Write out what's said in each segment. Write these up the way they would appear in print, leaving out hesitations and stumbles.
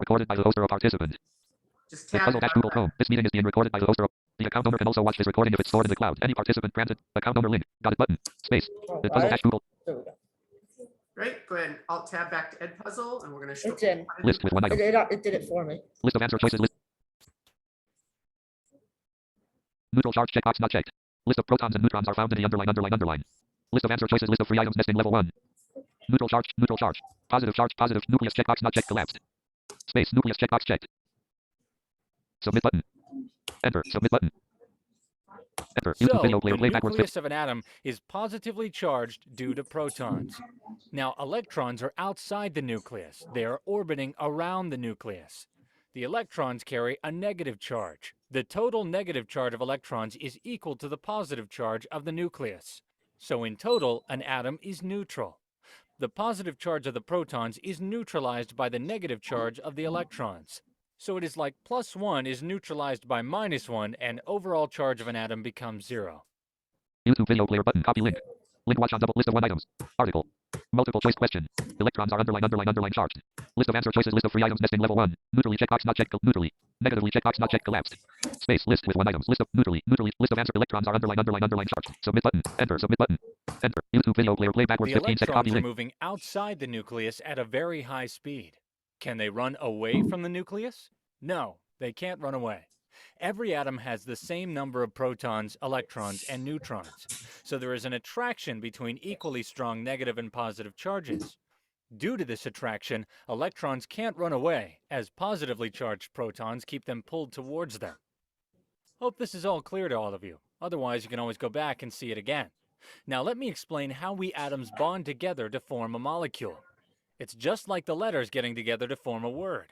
Recorded by the host or a participant. Just tap EdPuzzle dash Google Chrome. This meeting is being recorded by the host or the account owner can also watch this recording if it's stored in the cloud. Any participant granted. Account owner link. Got it button. Space. EdPuzzle dash Google. There we go. Great. Go ahead and Alt tab back to EdPuzzle, and we're going to show It's in. List with one item. It did it for me. List of answer choices. List. Neutral charge checkbox not checked. List of protons and neutrons are found in the underline. List of answer choices. List of free items nesting level 1. Neutral charge. Positive charge, positive. Nucleus checkbox not checked. Collapsed. Space. Nucleus checkbox checked. Submit button. Enter. Submit button. Enter. YouTube video player. The Play backwards. nucleus of an atom is positively charged due to protons. Now, electrons are outside the nucleus. They are orbiting around the nucleus. The electrons carry a negative charge. The total negative charge of electrons is equal to the positive charge of the nucleus. So in total, an atom is neutral. The positive charge of the protons is neutralized by the negative charge of the electrons. So it is like +1 is neutralized by -1, and overall charge of an atom becomes 0. YouTube video player button. Copy link. Link watch on double list of 1 items. Article. Multiple choice question. Electrons are underline charged. List of answer choices. List of free items nesting level 1. Neutrally checkbox not checked. Neutrally. Negatively checkbox not checked. Collapsed. Space. List with 1 items. List of neutrally. List of answer. Electrons are underline charged. Submit button. Enter. Submit button. Enter. YouTube video player play backwards. The 15 second copy electrons are link. moving outside the nucleus at a very high speed. Can they run away from the nucleus? No, they can't run away. Every atom has the same number of protons, electrons, and neutrons. So there is an attraction between equally strong negative and positive charges. Due to this attraction, electrons can't run away, as positively charged protons keep them pulled towards them. Hope this is all clear to all of you. Otherwise, you can always go back and see it again. Now let me explain how we atoms bond together to form a molecule. It's just like the letters getting together to form a word.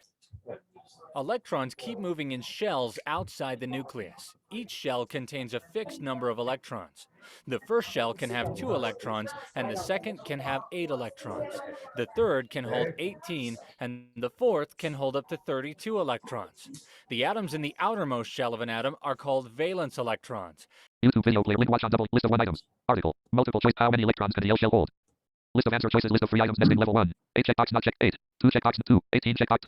Electrons keep moving in shells outside the nucleus. Each shell contains a fixed number of electrons. The first shell can have 2 electrons, and the second can have 8 electrons. The third can hold 18, and the fourth can hold up to 32 electrons. The atoms in the outermost shell of an atom are called valence electrons. YouTube video player link watch on double list of 1 items. Article. Multiple choice. How many electrons can the L shell hold? List of answer choices. List of free items nesting level 1. 8 checkbox not checked. 8. 2 checkbox 2. 18 checkbox.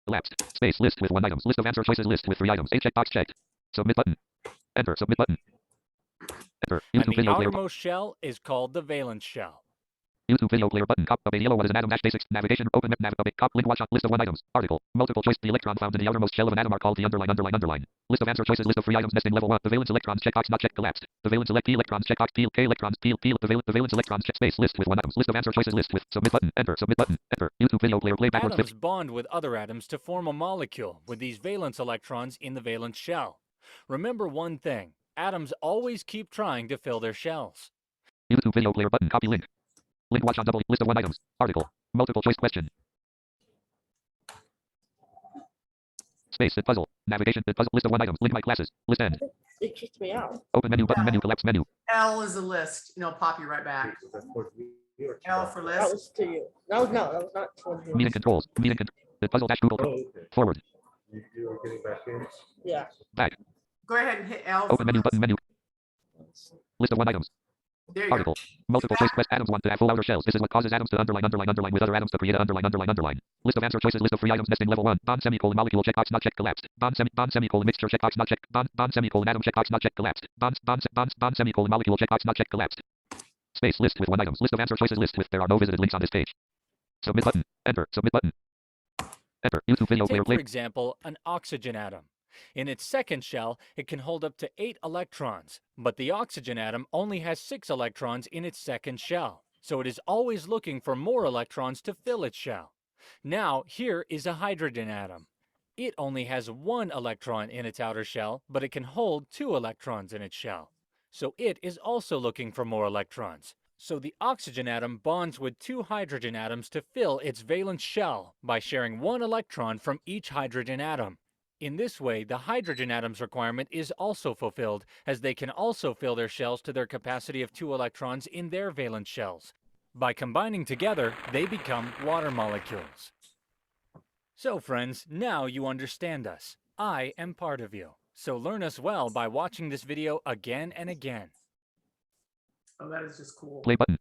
Collapsed. Space. List with 1 items. List of answer choices. List with 3 items. 8 checkbox checked. Submit button. Enter. Submit button. Enter. And YouTube the video player. outermost shell is called the valence shell. YouTube video player button. Cop of a yellow. What is an atom? Dash basics. Navigation. Open map. Cop link watch on list of 1 items. Article. Multiple choice. The electron found in the outermost shell of an atom are called the underline. List of answer choices. List of free items nesting level 1. The valence electrons checkbox not checked. Collapsed. The valence P electrons checkbox P electrons P. The valence electrons check space. List with 1 items. List of answer choices. List with submit button. Enter. Submit button. Enter. YouTube video player play backwards. Atoms bond with other atoms to form a molecule with these valence electrons in the valence shell. Remember one thing, atoms always keep trying to fill their shells. YouTube video player button. Copy link. Link watch on double list of 1 items. Article. Multiple choice question. Space. EdPuzzle. Navigation. EdPuzzle. List of 1 items. Link my classes. List end. It kicked me out. Open menu button. Menu. Collapse menu. L is a list, and it'll pop you right back. L for That list. was to you. No, that was not towards you. Meeting controls. Meeting control. EdPuzzle dash Google. Forward. You are getting back in? Yeah. Back. Go ahead and hit L. Open menu button. Menu. List of 1 items. There you Article. Multiple choice quest. Atoms want to have full outer shells. This is what causes atoms to underline with other atoms to create a underline. List of answer choices. List of free items nesting level 1. Bond semicolon molecule checkbox not checked. Collapsed. Bond semicolon mixture checkbox not checked. Bond semicolon atom checkbox not checked. Collapsed. Bond semicolon molecule checkbox not checked. Collapsed. Space. List with 1 items. List of answer choices. List with there are no visited links on this page. Submit button. Enter. Submit button. Enter. YouTube video player Take, play. for example, an oxygen atom. In its second shell, it can hold up to 8 electrons, but the oxygen atom only has 6 electrons in its second shell, so it is always looking for more electrons to fill its shell. Now, here is a hydrogen atom. It only has 1 electron in its outer shell, but it can hold 2 electrons in its shell, so it is also looking for more electrons. So the oxygen atom bonds with 2 hydrogen atoms to fill its valence shell by sharing 1 electron from each hydrogen atom. In this way, the hydrogen atom's requirement is also fulfilled, as they can also fill their shells to their capacity of 2 electrons in their valence shells. By combining together, they become water molecules. So friends, now you understand us. I am part of you. So learn us well by watching this video again and again. Oh, that is just cool. Play button.